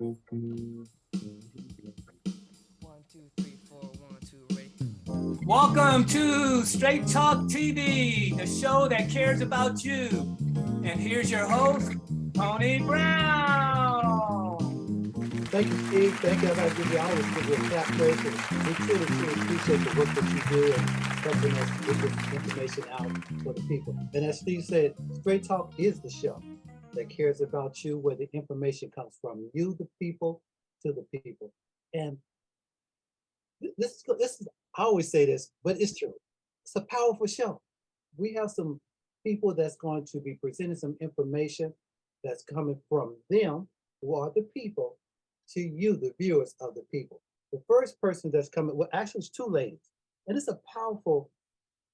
1, 2, 3, 4, 1, 2, ready. Welcome to Straight Talk TV, the show that cares about you. And here's your host, Tony Brown. Thank you, Steve. Thank you. I gotta give you always give you a clap praise. We truly appreciate the work that you do and helping us get this information out for the people. And as Steve said, Straight Talk is the show that cares about you, where the information comes from you, the people, to the people. And this is, I always say this, but it's true. It's a powerful show. We have some people that's going to be presenting some information that's coming from them, who are the people, to you, the viewers of the people. The first person that's coming, well, actually it's two ladies, and it's a powerful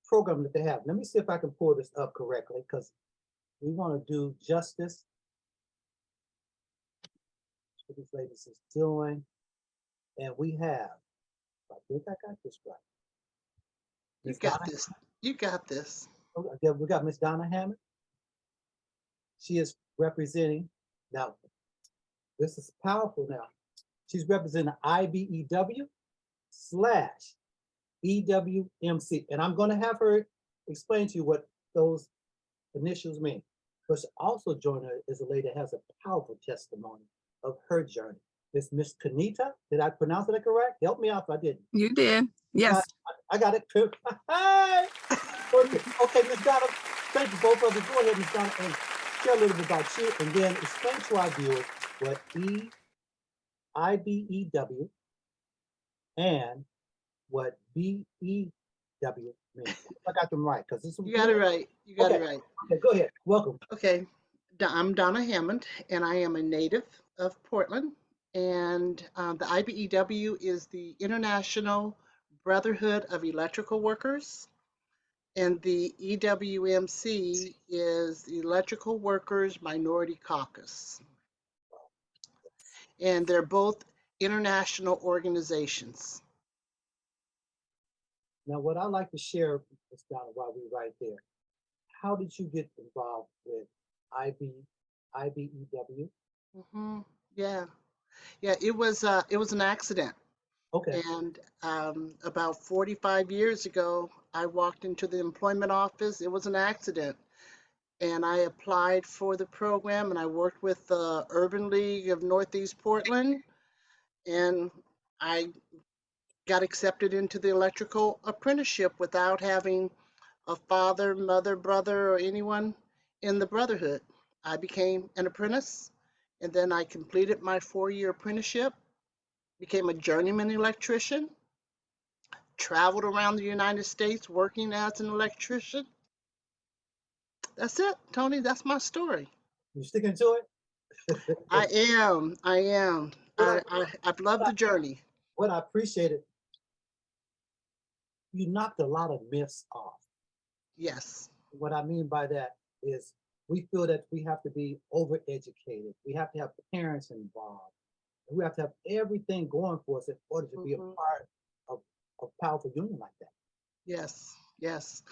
program that they have. Let me see if I can pull this up correctly, because we want to do justice to what these ladies is doing. And we have, I think I got this right. You got this. You got this. Okay, we got Miss Donna Hammond. She is representing, now, this is powerful now. She's representing IBEW/EWMC. And I'm going to have her explain to you what those initials mean. But also joining her is a lady that has a powerful testimony of her journey. It's Miss Kenneth. Did I pronounce it correct? Help me out if I didn't. You did. Yes. I got it. Hey! Okay, Miss Donna, thank you both of you. Go ahead, Miss Donna, and share a little bit about you, and then explain to our viewers what IBEW and what BEW means. I got them right, because this is. You got it right. You got it right. Okay, go ahead. Welcome. Okay, I'm Donna Hammond, and I am a native of Portland. And the IBEW is the International Brotherhood of Electrical Workers, and the EWMC is the Electrical Workers Minority Caucus. And they're both international organizations. Now, what I like to share, Ms. Donna, while we're right there, how did you get involved with IBEW? Mm-hmm. Yeah, it was an accident. Okay. And about 45 years ago, I walked into the employment office. It was an accident. And I applied for the program, and I worked with the Urban League of Northeast Portland. And I got accepted into the electrical apprenticeship without having a father, mother, brother, or anyone in the brotherhood. I became an apprentice, and then I completed my 4-year apprenticeship, became a journeyman electrician, traveled around the United States working as an electrician. That's it, Tony. That's my story. You sticking to it? I am. I've loved the journey. What I appreciated, you knocked a lot of myths off. Yes. What I mean by that is we feel that we have to be overeducated. We have to have parents involved. We have to have everything going for us in order to be a part of a powerful union like that. Yes, yes.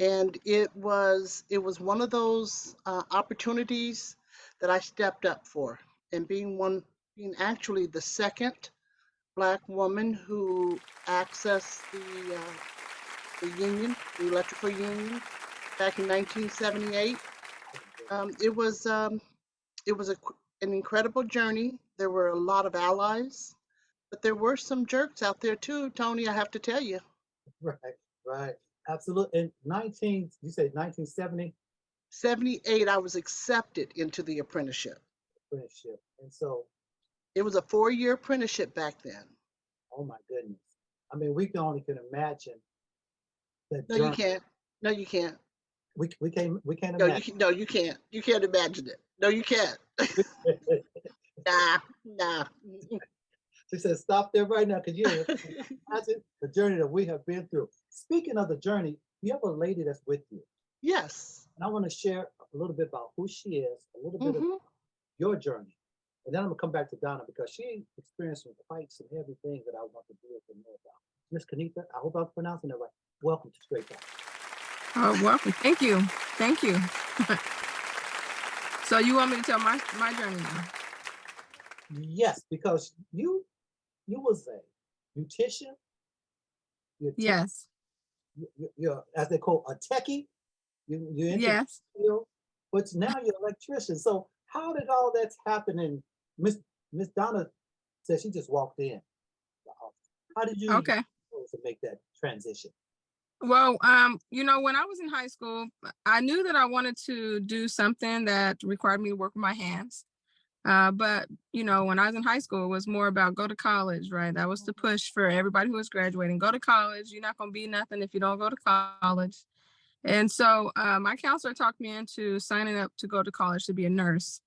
And it was one of those opportunities that I stepped up for, and being actually the second Black woman who accessed the union, the electrical union, back in 1978. It was an incredible journey. There were a lot of allies, but there were some jerks out there too, Tony, I have to tell you. Right. Absolutely. In 1970? 78, I was accepted into the apprenticeship. And so it was a 4-year apprenticeship back then. Oh my goodness. I mean, we can imagine that. No, you can't. No, you can't. We can't no, imagine. You can't. You can't imagine it. No, you can't. Nah. She said, stop there right now, because you imagine the journey that we have been through. Speaking of the journey, you have a lady that's with you. Yes. And I want to share a little bit about who she is, a little bit of your journey. And then I'm going to come back to Donna, because she experienced some some heavy things that I want to do to know about. Miss Kenneth, I hope I'm pronouncing it right. Welcome to Straight Talk. Oh, welcome. Thank you. So you want me to tell my journey now? Yes, because you was a beautician, Yes. you're as they call a techie, you're into the Yes. field, but now you're an electrician. So how did all that's happen? And Miss Donna said she just walked in the office. How did you Okay. to make that transition? Well, when I was in high school, I knew that I wanted to do something that required me to work with my hands. But when I was in high school, it was more about go to college, right? That was the push for everybody who was graduating. Go to college. You're not going to be nothing if you don't go to college. And so my counselor talked me into signing up to go to college to be a nurse.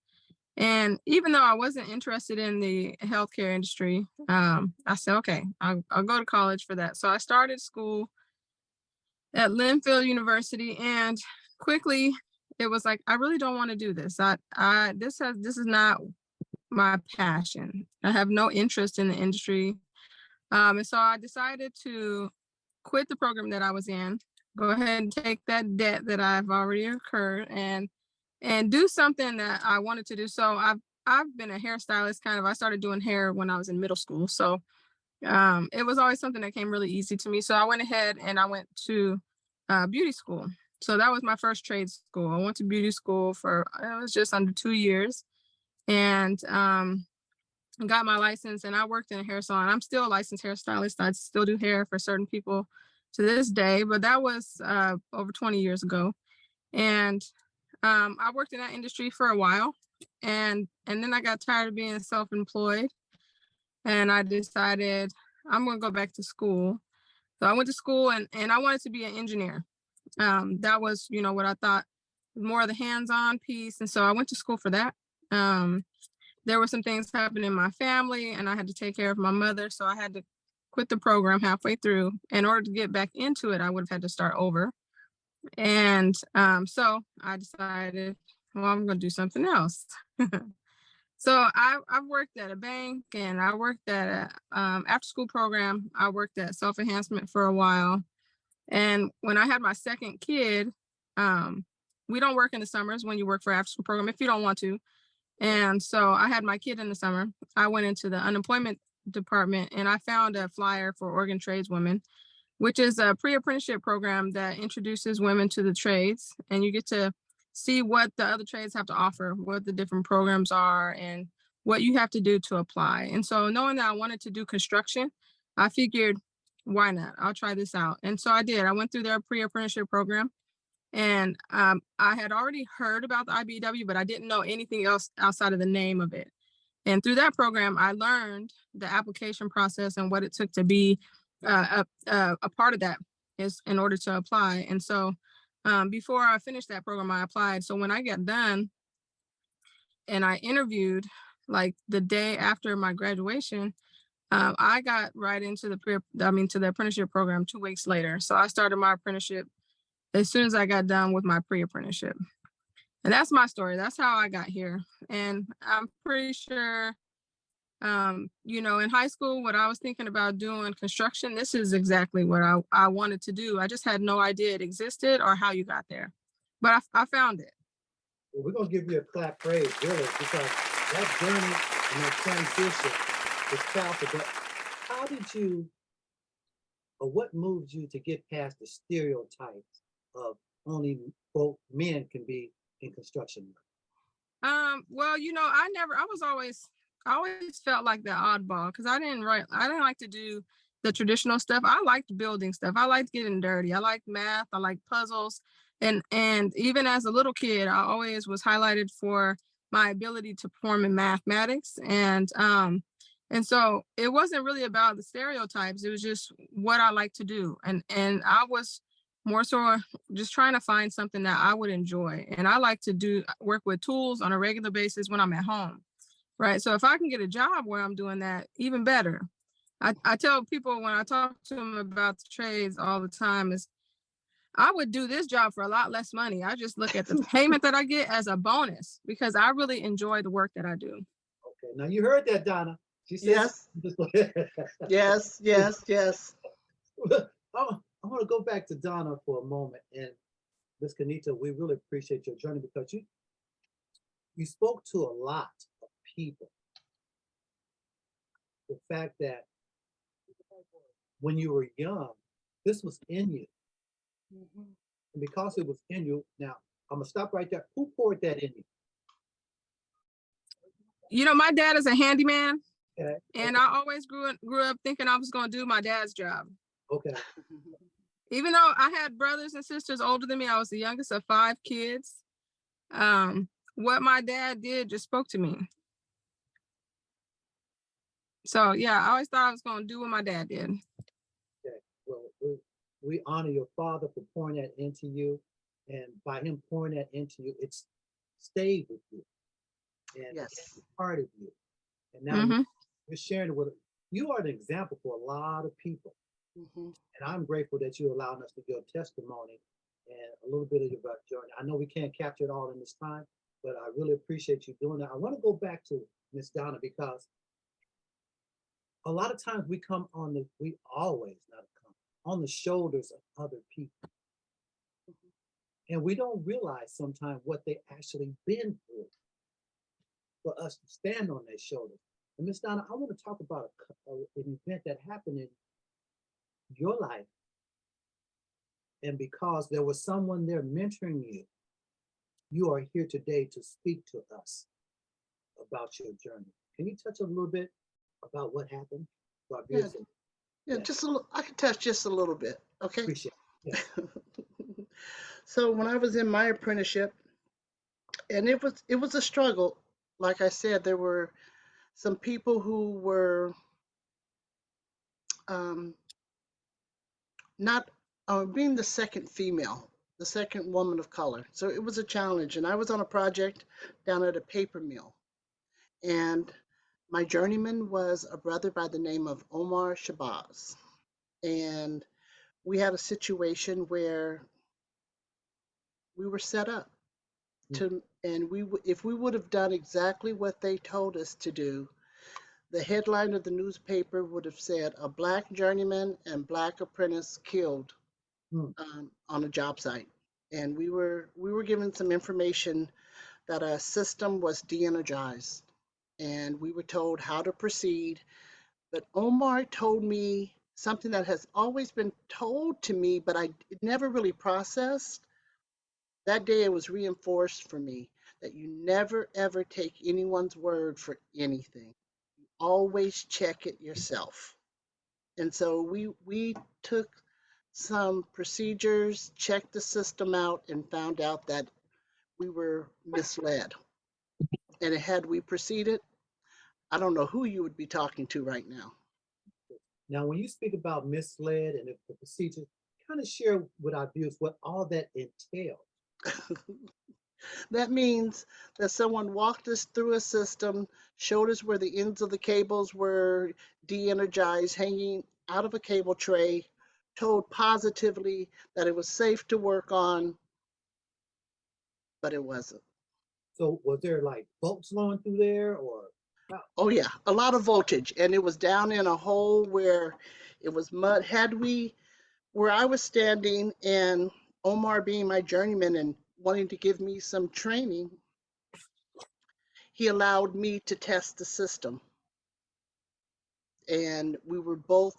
And even though I wasn't interested in the healthcare industry, I said, okay, I'll go to college for that. So I started school at Linfield University, and quickly it was like, I really don't want to do this. This is not my passion. I have no interest in the industry. And so I decided to quit the program that I was in, go ahead and take that debt that I've already incurred and do something that I wanted to do. So I've been a hairstylist kind of. I started doing hair when I was in middle school. So it was always something that came really easy to me. So I went ahead and I went to beauty school. So that was my first trade school. I went to beauty school for, it was just under 2 years, and got my license, and I worked in a hair salon. I'm still a licensed hairstylist. I still do hair for certain people to this day, but that was over 20 years ago. And I worked in that industry for a while, and then I got tired of being self-employed, and I decided I'm going to go back to school. So I went to school, and I wanted to be an engineer. That was, what I thought more of the hands-on piece. And so I went to school for that. There were some things happening in my family, and I had to take care of my mother. So I had to quit the program halfway through. In order to get back into it, I would have had to start over. And so I decided, well, I'm going to do something else. So I've worked at a bank, and I worked at a after school program. I worked at self-enhancement for a while. And when I had my second kid, we don't work in the summers when you work for after school program if you don't want to. And so I had my kid in the summer. I went into the unemployment department, and I found a flyer for Oregon Tradeswomen, which is a pre-apprenticeship program that introduces women to the trades, and you get to see what the other trades have to offer, what the different programs are, and what you have to do to apply. And so knowing that I wanted to do construction, I figured, why not? I'll try this out. And so I did. I went through their pre-apprenticeship program, and I had already heard about the IBEW, but I didn't know anything else outside of the name of it. And through that program, I learned the application process and what it took to be a part of that is in order to apply. And so before I finished that program, I applied. So when I got done and I interviewed, like the day after my graduation, I got right into to the apprenticeship program 2 weeks later. So I started my apprenticeship as soon as I got done with my pre-apprenticeship. And that's my story. That's how I got here. And I'm pretty sure, in high school, what I was thinking about doing construction, this is exactly what I wanted to do. I just had no idea it existed or how you got there. But I found it. Well, we're going to give you a clap praise, really, because that journey and that transition is powerful. But how did you, or what moved you to get past the stereotypes of only both men can be in construction work? Well, I always felt like the oddball because I didn't like to do the traditional stuff. I liked building stuff. I liked getting dirty. I liked math. I liked puzzles. And even as a little kid, I always was highlighted for my ability to perform in mathematics. And so it wasn't really about the stereotypes. It was just what I like to do. And I was more so just trying to find something that I would enjoy. And I like to work with tools on a regular basis when I'm at home, right? So if I can get a job where I'm doing that, even better. I tell people when I talk to them about the trades all the time is I would do this job for a lot less money. I just look at the payment that I get as a bonus because I really enjoy the work that I do. Okay, now you heard that, Donna. She says, yes. Yes. I want to go back to Donna for a moment. And Ms. Kenneth, we really appreciate your journey because you spoke to a lot of people the fact that when you were young, this was in you. And because it was in you, now I'm gonna stop right there. Who poured that in you? You know, my dad is a handyman, Okay. and I always grew up thinking I was going to do my dad's job. Okay. Even though I had brothers and sisters older than me, I was the youngest of 5 kids. What my dad did just spoke to me. So yeah, I always thought I was going to do what my dad did. Okay. Well, we honor your father for pouring that into you, and by him pouring that into you, it's stayed with you and Yes. part of you. And now you're sharing it with. You are an example for a lot of people. And I'm grateful that you're allowing us to give testimony and a little bit of your journey. I know we can't capture it all in this time, but I really appreciate you doing that. I want to go back to Miss Donna, because a lot of times we always not come on the shoulders of other people. And we don't realize sometimes what they actually been through for us to stand on their shoulders. And Miss Donna, I want to talk about an event that happened in your life, and because there was someone there mentoring you, you are here today to speak to us about your journey. Can you touch a little bit about what happened? Yeah, just a little. I can touch just a little bit. Okay. Appreciate it. Yeah. So when I was in my apprenticeship, and it was a struggle. Like I said, there were some people who were not being the second female, the second woman of color. So it was a challenge. And I was on a project down at a paper mill. And my journeyman was a brother by the name of Omar Shabazz. And we had a situation where we were set up to, and if we would have done exactly what they told us to do, the headline of the newspaper would have said, "A black journeyman and black apprentice killed on a job site." And we were given some information that a system was de-energized, and we were told how to proceed. But Omar told me something that has always been told to me, but it never really processed. That day it was reinforced for me that you never ever take anyone's word for anything. You always check it yourself. And so we took some procedures, checked the system out, and found out that we were misled. And had we proceeded, I don't know who you would be talking to right now. Now, when you speak about misled and the procedure, kind of share with our viewers what all that entails. That means that someone walked us through a system, showed us where the ends of the cables were de-energized, hanging out of a cable tray, told positively that it was safe to work on, but it wasn't. So was there like bolts flowing through there, or? Oh yeah, a lot of voltage, and it was down in a hole where it was mud. Where I was standing, and Omar being my journeyman and wanting to give me some training, he allowed me to test the system. And we were both,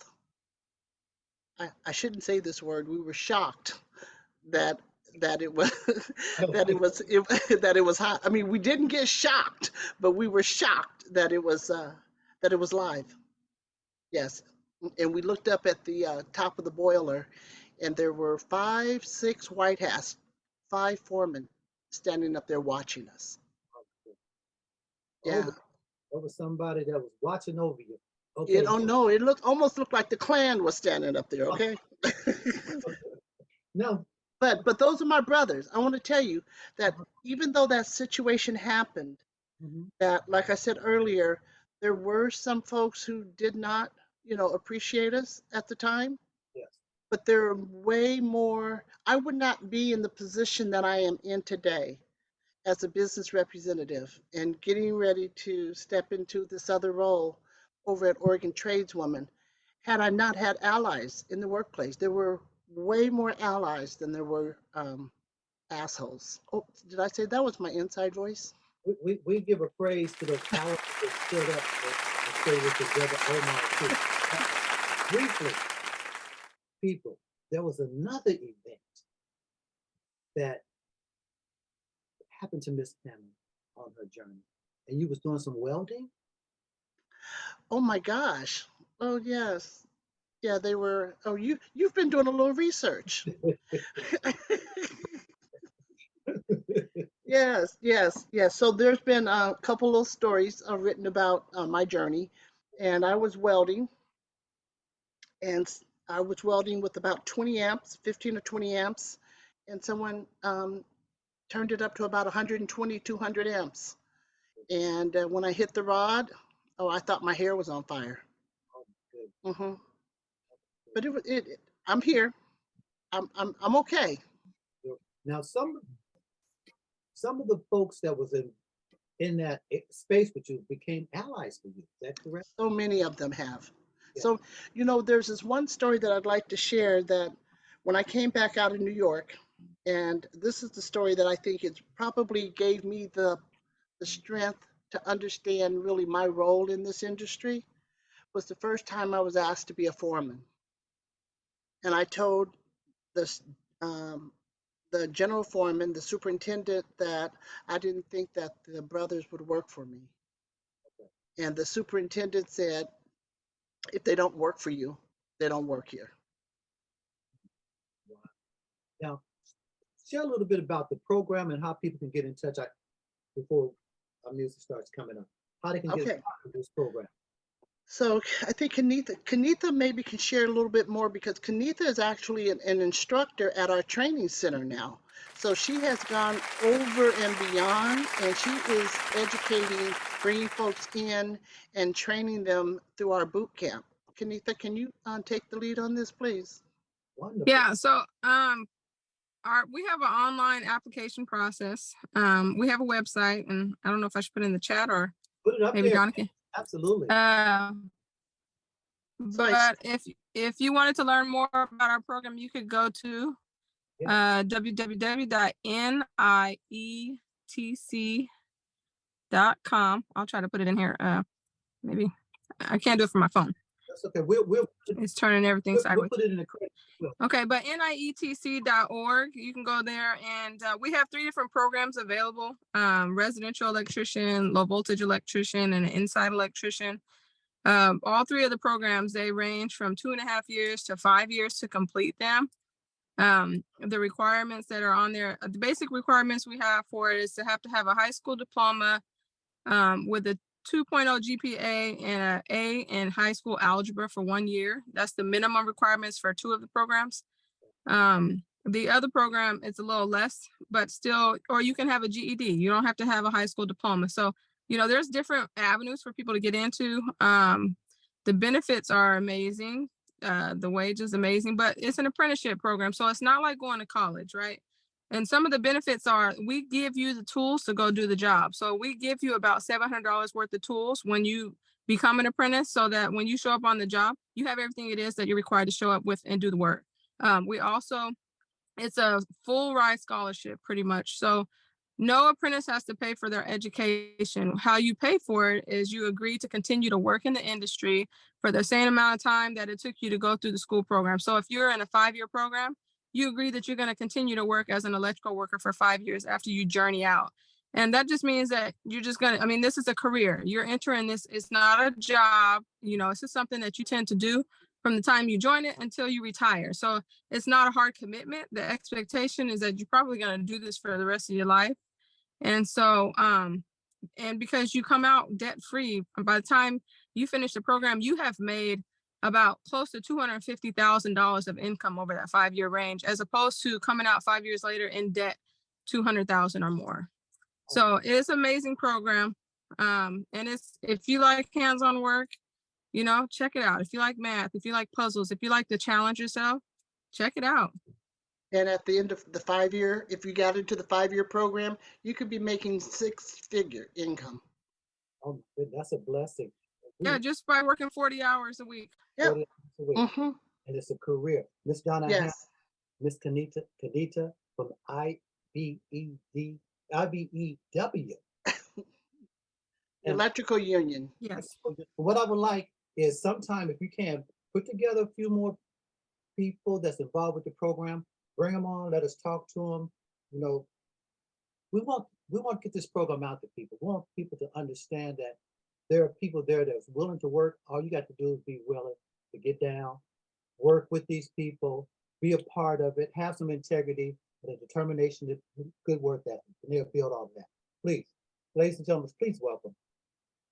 I shouldn't say this word, we were shocked that it was that it was hot. I mean, we didn't get shocked, but we were shocked that it was live. Yes. And we looked up at the top of the boiler, and there were 5, 6 white hats, 5 foremen standing up there watching us. Yeah. Over somebody that was watching over you. Okay. Oh no, it almost looked like the Klan was standing up there. Okay. No. But those are my brothers. I want to tell you that even though that situation happened, that, like I said earlier, there were some folks who did not, appreciate us at the time. Yes. But there are way more. I would not be in the position that I am in today as a business representative and getting ready to step into this other role over at Oregon Tradeswomen had I not had allies in the workplace. There were way more allies than there were assholes. Oh, did I say that was my inside voice? We give a praise to those allies that stood up stay with the brother Omar too. Briefly, people, there was another event that happened to Miss Hammond on her journey, and you was doing some welding. Oh my gosh. Oh yes. Yeah, they were. Oh, you've been doing a little research. Yes, yes, yes. So there's been a couple of stories written about my journey, and I was welding, and I was welding with about 20 amps, 15 or 20 amps, and someone turned it up to about 120, 200 amps. And when I hit the rod, oh, I thought my hair was on fire. Oh, good. Hmm. But I'm here. I'm okay. Now, some of the folks that was in that space with you became allies for you. Is that correct? So many of them have. Yeah. So, there's this one story that I'd like to share that when I came back out of New York, and this is the story that I think it probably gave me the strength to understand really my role in this industry, was the first time I was asked to be a foreman. And I told this, the general foreman, the superintendent, that I didn't think that the brothers would work for me. And the superintendent said, if they don't work for you, they don't work here. Wow. Now, share a little bit about the program and how people can get in touch before our music starts coming up. How they can get Okay. involved with this program. So I think Kenneth maybe can share a little bit more, because Kenneth is actually an instructor at our training center now. So she has gone over and beyond, and she is educating, bringing folks in and training them through our boot camp. Kenneth, can you take the lead on this, please? Wonderful. Yeah, so we have an online application process. We have a website, and I don't know if I should put it in the chat or Put it up maybe there. Donna can. Absolutely. But if you wanted to learn more about our program, you could go to www.NECA-IBEW.com. I'll try to put it in here. Maybe I can't do it from my phone. That's okay. We'll It's turning everything sideways. We'll put it in the credit. Okay, but NIETC.org, you can go there, and we have 3 different programs available: residential electrician, low voltage electrician, and an inside electrician. All 3 of the programs, they range from 2.5 years to 5 years to complete them. The requirements that are on there, the basic requirements we have for it is to have a high school diploma with a 2.0 GPA and an A in high school algebra for 1 year. That's the minimum requirements for 2 of the programs. The other program is a little less, but still, or you can have a GED. You don't have to have a high school diploma. So, there's different avenues for people to get into. The benefits are amazing. The wage is amazing, but it's an apprenticeship program. So it's not like going to college, right? And some of the benefits are, we give you the tools to go do the job. So we give you about $700 worth of tools when you become an apprentice, so that when you show up on the job, you have everything it is that you're required to show up with and do the work. We also, it's a full ride scholarship pretty much. So no apprentice has to pay for their education. How you pay for it is you agree to continue to work in the industry for the same amount of time that it took you to go through the school program. So if you're in a 5-year program, you agree that you're going to continue to work as an electrical worker for 5 years after you journey out. And that just means that you're just going to, this is a career. You're entering this. It's not a job. It's just something that you tend to do from the time you join it until you retire. So it's not a hard commitment. The expectation is that you're probably going to do this for the rest of your life. And so, and because you come out debt free, by the time you finish the program, you have made about close to $250,000 of income over that 5-year range, as opposed to coming out 5 years later in debt, $200,000 or more. So it's an amazing program. And if you like hands-on work, check it out. If you like math, if you like puzzles, if you like to challenge yourself, check it out. And at the end of the 5-year, if you got into the 5-year program, you could be making 6-figure income. Oh, that's a blessing. Yeah, just by working 40 hours a week. Yeah. Mm-hmm. And it's a career. Miss Donna, yes. Miss Kenneth from IBEW. Electrical union. Yes. What I would like is sometime, if you can, put together a few more people that's involved with the program, bring them on, let us talk to them. You know, we want to get this program out to people. We want people to understand that there are people there that's willing to work. All you got to do is be willing to get down, work with these people, be a part of it, have some integrity and a determination to good work ethic, and they'll build on that. Please, ladies and gentlemen, please welcome.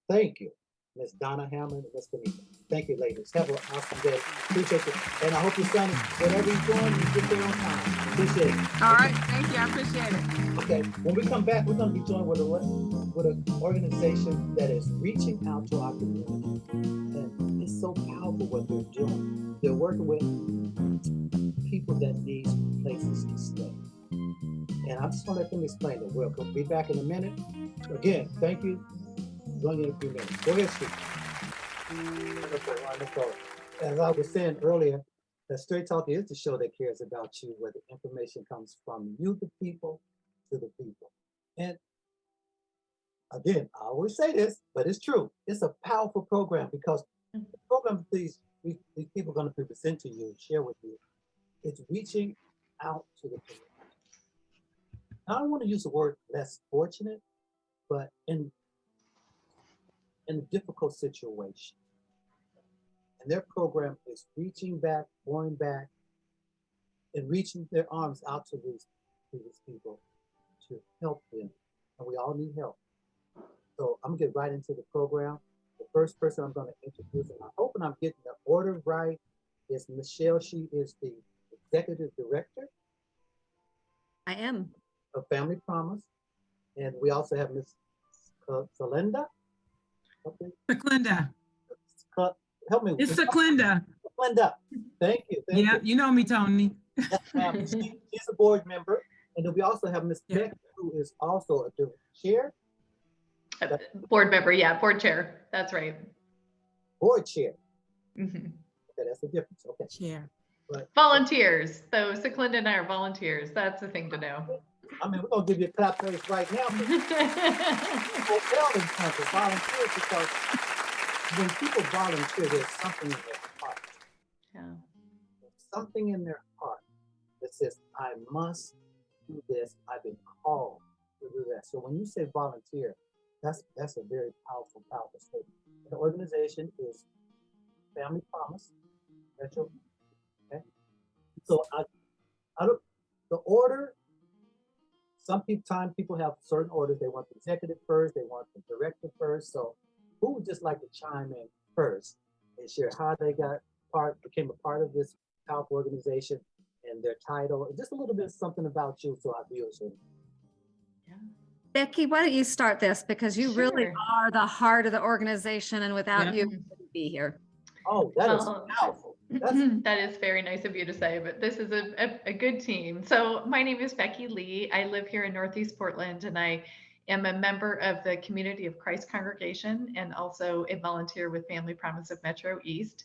Thank you, Miss Donna, Hammond, and Miss Veenker. Thank you, ladies. Have an awesome day. Appreciate it. And I hope your son, whatever he's doing, you get there on time. Appreciate it. All right. Thank you. I appreciate it. Okay. When we come back, we're going to be joined with an organization that is reaching out to our community. And it's so powerful what they're doing. They're working with people that need places to stay. And I just want to let them explain it. We'll be back in a minute. Again, thank you. Join you in a few minutes. Go ahead, Steve. Wonderful. As I was saying earlier, that Straight Talk is the show that cares about you, where the information comes from you, the people, to the people. And again, I always say this, but it's true. It's a powerful program because the program these people are going to present to you, share with you, it's reaching out to the community. I don't want to use the word less fortunate, but in a difficult situation. And their program is reaching back, going back, and reaching their arms out to these people to help them. And we all need help. So I'm gonna get right into the program. The first person I'm gonna introduce, and I'm hoping I'm getting the order right, is Michele. She is the Executive Director. I am. Of Family Promise. And we also have Miss Seclenda. Okay. Seclenda. Help me. It's Seclenda. Seclenda. Thank you. Thank you. You know me, Tony. Yes, ma'am. She's a board member. And then we also have Miss Yeah. Beckie, who is also a chair. Board member, yeah, board chair. That's right. Board chair. Mhm. Okay, that's the difference. Okay. Chair. But Volunteers. So Seclenda and I are volunteers. That's the thing to know. I mean, we're gonna give you a clap praise right now. Hotel in terms of volunteers, because when people volunteer, there's something in their heart. Yeah. There's something in their heart that says, I must do this. I've been called to do that. So when you say volunteer, that's a very powerful statement. The organization is Family Promise. Metro. Okay. So I don't, the order, people have certain orders. They want the executive first, they want the director first. So who would just like to chime in first and share how they became a part of this powerful organization and their title, just a little bit something about you so our viewers will. Yeah. Beckie, why don't you start this, because you really Sure. are the heart of the organization, and without you, we wouldn't be here. Oh, that is Well, powerful. That is very nice of you to say, but this is a good team. So my name is Beckie Lee. I live here in Northeast Portland, and I am a member of the Community of Christ congregation and also a volunteer with Family Promise of Metro East.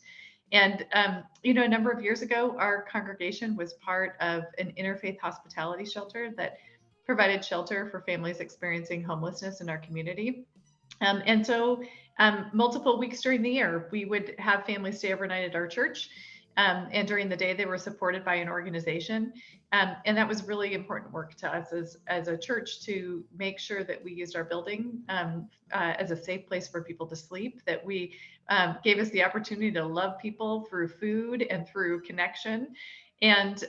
And, a number of years ago, our congregation was part of an interfaith hospitality shelter that provided shelter for families experiencing homelessness in our community. And so multiple weeks during the year, we would have families stay overnight at our church. And during the day, they were supported by an organization. And that was really important work to us as a church, to make sure that we used our building as a safe place for people to sleep, that we gave us the opportunity to love people through food and through connection. And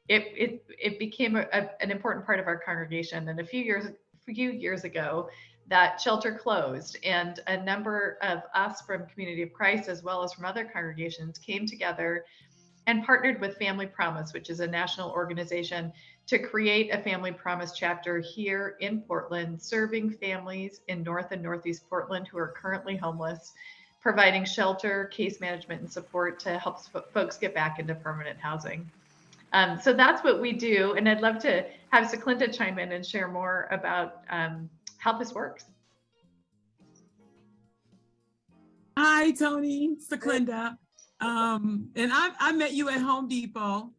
it became an important part of our congregation. And a few years ago, that shelter closed, and a number of us from Community of Christ, as well as from other congregations, came together and partnered with Family Promise, which is a national organization, to create a Family Promise chapter here in Portland, serving families in North and Northeast Portland who are currently homeless, providing shelter, case management, and support to help folks get back into permanent housing. So that's what we do. And I'd love to have Seclenda chime in and share more about how this works. Hi, Tony, Seclenda. And I met you at Home Depot.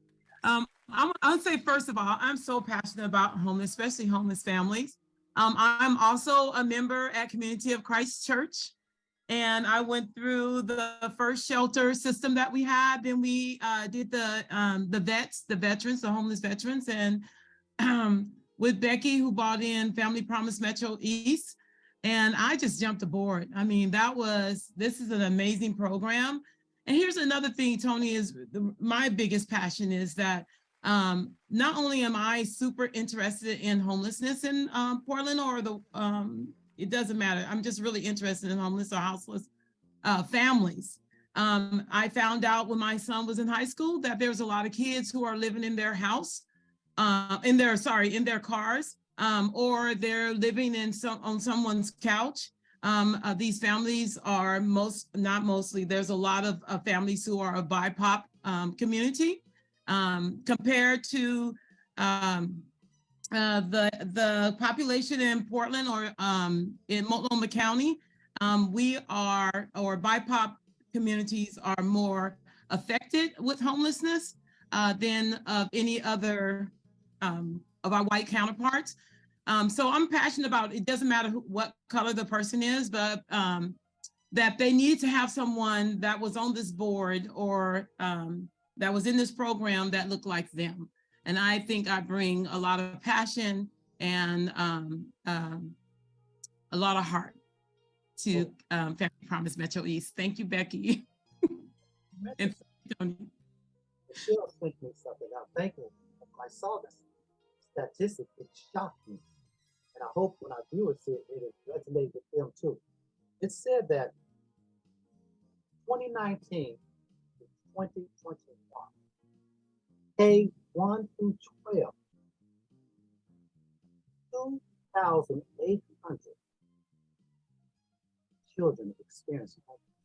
I'll say, first of all, I'm so passionate about homeless, especially homeless families. I'm also a member at Community of Christ Church. And I went through the first shelter system that we had. Then we did the veterans, the homeless veterans, and with Beckie, who brought in Family Promise Metro East. And I just jumped aboard. I mean, this is an amazing program. And here's another thing, Tony, is my biggest passion is that not only am I super interested in homelessness in Portland or it doesn't matter. I'm just really interested in homeless or houseless families. I found out when my son was in high school that there was a lot of kids who are living in their house, in their cars, or they're living on someone's couch. These families are not mostly, there's a lot of families who are a BIPOC community compared to the population in Portland or in Multnomah County. BIPOC communities are more affected with homelessness than of any other of our white counterparts. So I'm passionate about, it doesn't matter what color the person is, but that they need to have someone that was on this board or that was in this program that looked like them. And I think I bring a lot of passion and a lot of heart to Family Promise Metro East. Thank you, Beckie. And Tony. Michele sent me something out. Thank you. I saw this statistic, it shocked me. And I hope when our viewers see it, it resonates with them too. It said that 2019 to 2021, K1 through 12, 2,800 children experiencing homelessness.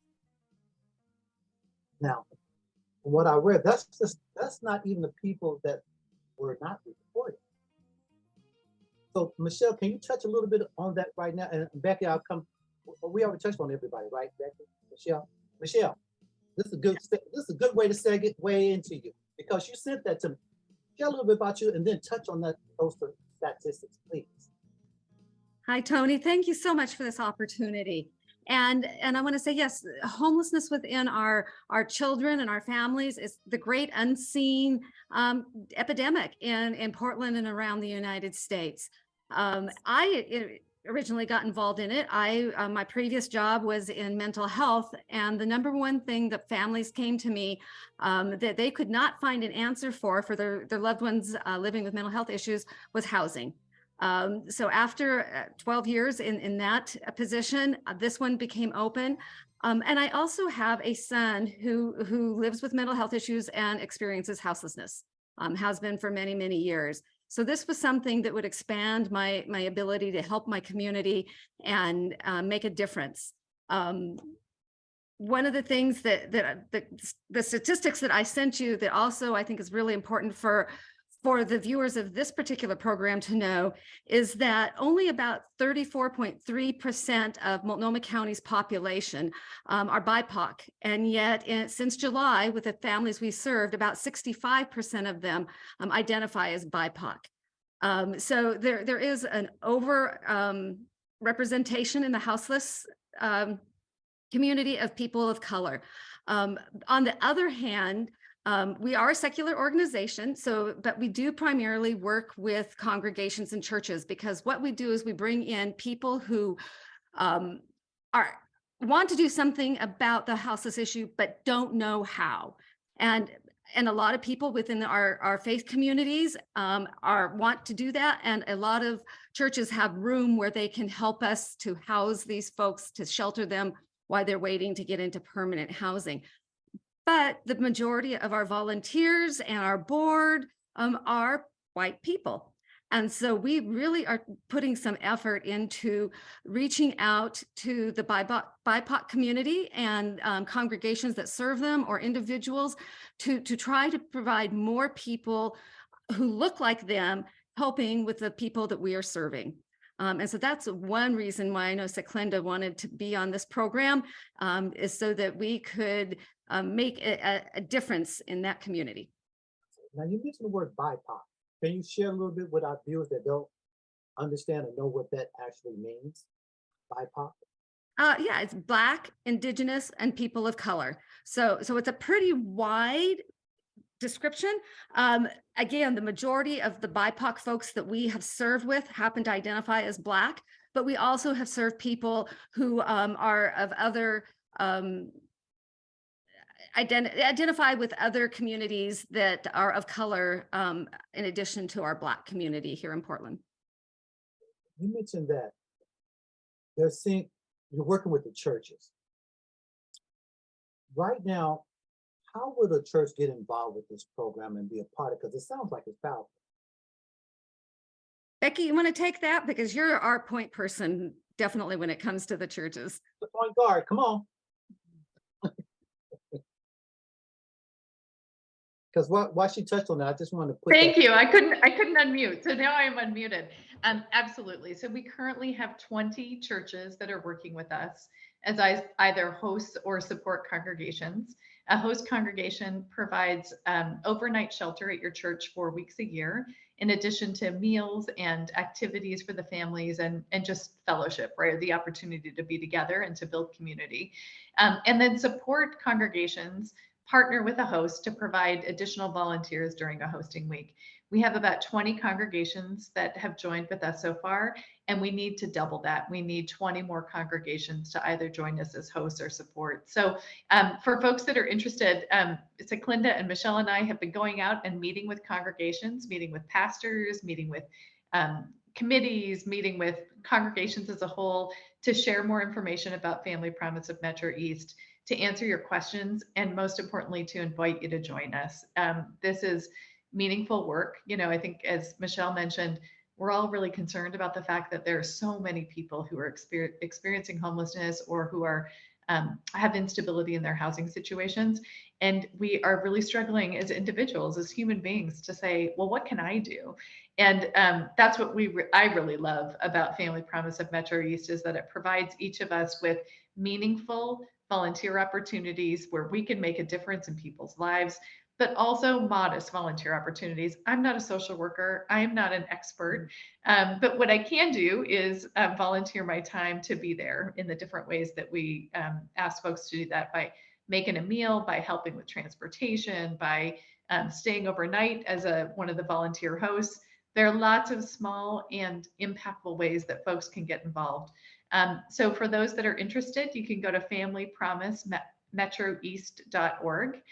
Now, from what I read, that's not even the people that were not reported. So, Michele, can you touch a little bit on that right now? And Beckie, I'll come. We already touched on everybody, right, Beckie? Michele, this is a good way to segue into you because you sent that to me. Tell a little bit about you, and then touch on those statistics, please. Hi, Tony. Thank you so much for this opportunity. And I want to say, yes, homelessness within our children and our families is the great unseen epidemic in Portland and around the United States. I originally got involved in it. My previous job was in mental health, and the number one thing that families came to me that they could not find an answer for their loved ones living with mental health issues was housing. So after 12 years in that position, this one became open. And I also have a son who lives with mental health issues and experiences houselessness, has been for many, many years. So this was something that would expand my ability to help my community and make a difference. One of the things that the statistics that I sent you that also I think is really important for the viewers of this particular program to know is that only about 34.3% of Multnomah County's population are BIPOC. And yet since July, with the families we served, about 65% of them identify as BIPOC. So there is an over representation in the houseless community of people of color. On the other hand, we are a secular organization, but we do primarily work with congregations and churches because what we do is we bring in people who want to do something about the houseless issue, but don't know how. And a lot of people within our faith communities want to do that. And a lot of churches have room where they can help us to house these folks, to shelter them while they're waiting to get into permanent housing. But the majority of our volunteers and our board are white people. And so we really are putting some effort into reaching out to the BIPOC community and congregations that serve them or individuals to try to provide more people who look like them helping with the people that we are serving. And so that's one reason why I know Seclenda wanted to be on this program is so that we could make a difference in that community. Now you mentioned the word BIPOC. Can you share a little bit with our viewers that don't understand and know what that actually means? BIPOC? Yeah, it's Black, Indigenous, and people of color. So it's a pretty wide description. Again, the majority of the BIPOC folks that we have served with happen to identify as Black, but we also have served people who are of other identify with other communities that are of color, in addition to our Black community here in Portland. You mentioned that you're working with the churches. Right now, how would a church get involved with this program and be a part of it? Because it sounds like it's powerful. Beckie, you want to take that? Because you're our point person, definitely when it comes to the churches. The point guard, come on. Because what she touched on that, I just wanted to put Thank you. I couldn't unmute. So now I am unmuted. Absolutely. So we currently have 20 churches that are working with us as either hosts or support congregations. A host congregation provides overnight shelter at your church 4 weeks a year, in addition to meals and activities for the families and just fellowship, right? The opportunity to be together and to build community. And then support congregations partner with a host to provide additional volunteers during a hosting week. We have about 20 congregations that have joined with us so far, and we need to double that. We need 20 more congregations to either join us as hosts or support. So for folks that are interested, Seclenda and Michele and I have been going out and meeting with congregations, meeting with pastors, meeting with committees, meeting with congregations as a whole to share more information about Family Promise of Metro East, to answer your questions, and most importantly, to invite you to join us. This is meaningful work. You know, I think as Michele mentioned, we're all really concerned about the fact that there are so many people who are experiencing homelessness or who are have instability in their housing situations. And we are really struggling as individuals, as human beings, to say, well, what can I do? And that's what I really love about Family Promise of Metro East, is that it provides each of us with meaningful volunteer opportunities where we can make a difference in people's lives, but also modest volunteer opportunities. I'm not a social worker. I am not an expert, but what I can do is volunteer my time to be there in the different ways that we ask folks to do that, by making a meal, by helping with transportation, by staying overnight as one of the volunteer hosts. There are lots of small and impactful ways that folks can get involved. So for those that are interested, you can go to familypromisemetroeast.org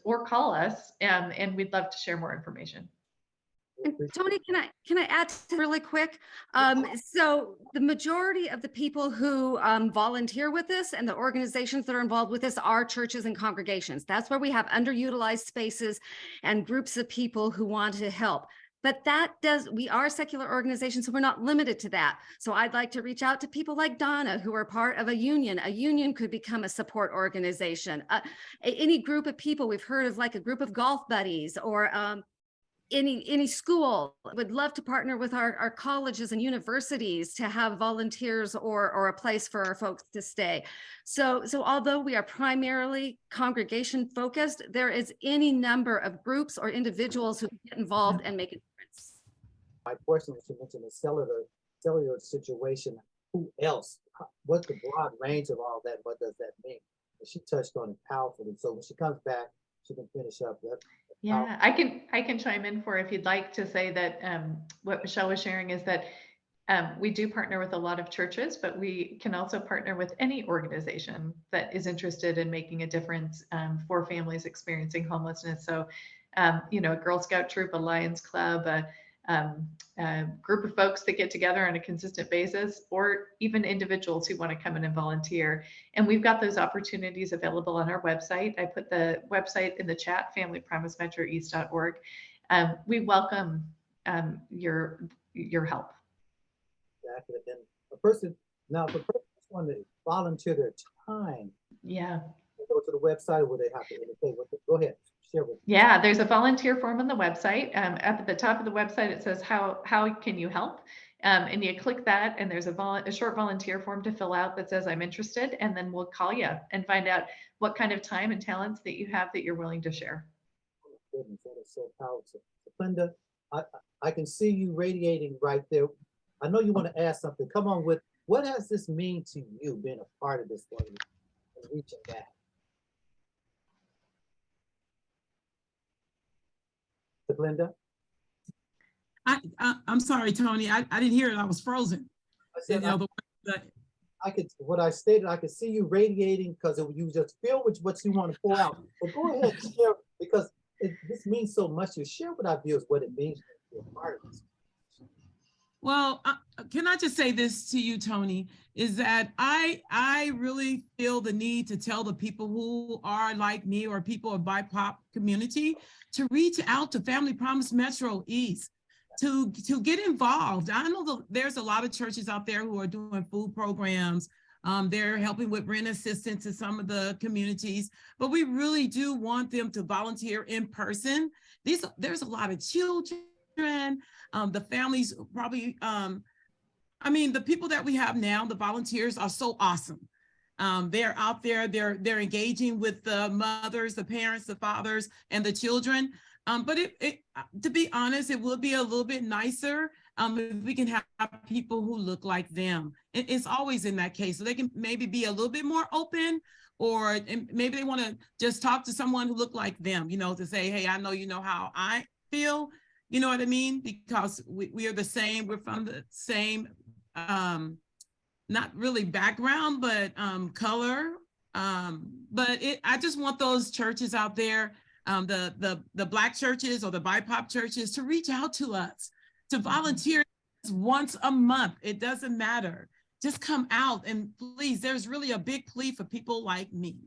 or call us, and we'd love to share more information. And Tony, can I add really quick? So the majority of the people who volunteer with us and the organizations that are involved with us are churches and congregations. That's where we have underutilized spaces and groups of people who want to help. But we are a secular organization, so we're not limited to that. So I'd like to reach out to people like Donna, who are part of a union. A union could become a support organization. Any group of people, we've heard of like a group of golf buddies, or any school would love to partner with our colleges and universities to have volunteers or a place for our folks to stay. So although we are primarily congregation focused, there is any number of groups or individuals who get involved and make a difference. My question was, you mentioned the cellular situation. Who else? What's the broad range of all that? What does that mean? And she touched on it powerfully. So when she comes back, she can finish up. Yeah, I can chime in if you'd like, to say that what Michele was sharing is that we do partner with a lot of churches, but we can also partner with any organization that is interested in making a difference for families experiencing homelessness. So, you know, a Girl Scout troop, a Lions Club, a group of folks that get together on a consistent basis, or even individuals who want to come in and volunteer. And we've got those opportunities available on our website. I put the website in the chat, familypromisemetroeast.org. We welcome your help. Exactly. And if a person wants to volunteer their time, yeah, they go to the website where they have to indicate go ahead. Yeah, there's a volunteer form on the website. Up at the top of the website, it says how can you help? And you click that, and there's a short volunteer form to fill out that says I'm interested, and then we'll call you and find out what kind of time and talents that you have that you're willing to share. Goodness, that is so powerful. Seclenda, I can see you radiating right there. I know you want to ask something. Come on with, what does this mean to you being a part of this thing and reaching that? Seclenda? I'm sorry, Tony. I didn't hear it. I was frozen. I said, What I stated, I could see you radiating because you just feel what you want to pour out. But go ahead and share, because this means so much. You share with our viewers what it means to be a part of this. Well, can I just say this to you, Tony, is that I really feel the need to tell the people who are like me or people of BIPOC community to reach out to Family Promise Metro East, to get involved. I know there's a lot of churches out there who are doing food programs. They're helping with rent assistance in some of the communities, but we really do want them to volunteer in person. There's a lot of children. The families probably, I mean, the people that we have now, the volunteers are so awesome. They're out there, they're engaging with the mothers, the parents, the fathers, and the children. But to be honest, it would be a little bit nicer if we can have people who look like them. It's always in that case. So they can maybe be a little bit more open, or maybe they want to just talk to someone who look like them, you know, to say, hey, I know you know how I feel. You know what I mean? Because we are the same, we're from the same, not really background, but color. But I just want those churches out there, the Black churches or the BIPOC churches, to reach out to us, to volunteer once a month. It doesn't matter. Just come out, and please, there's really a big plea for people like me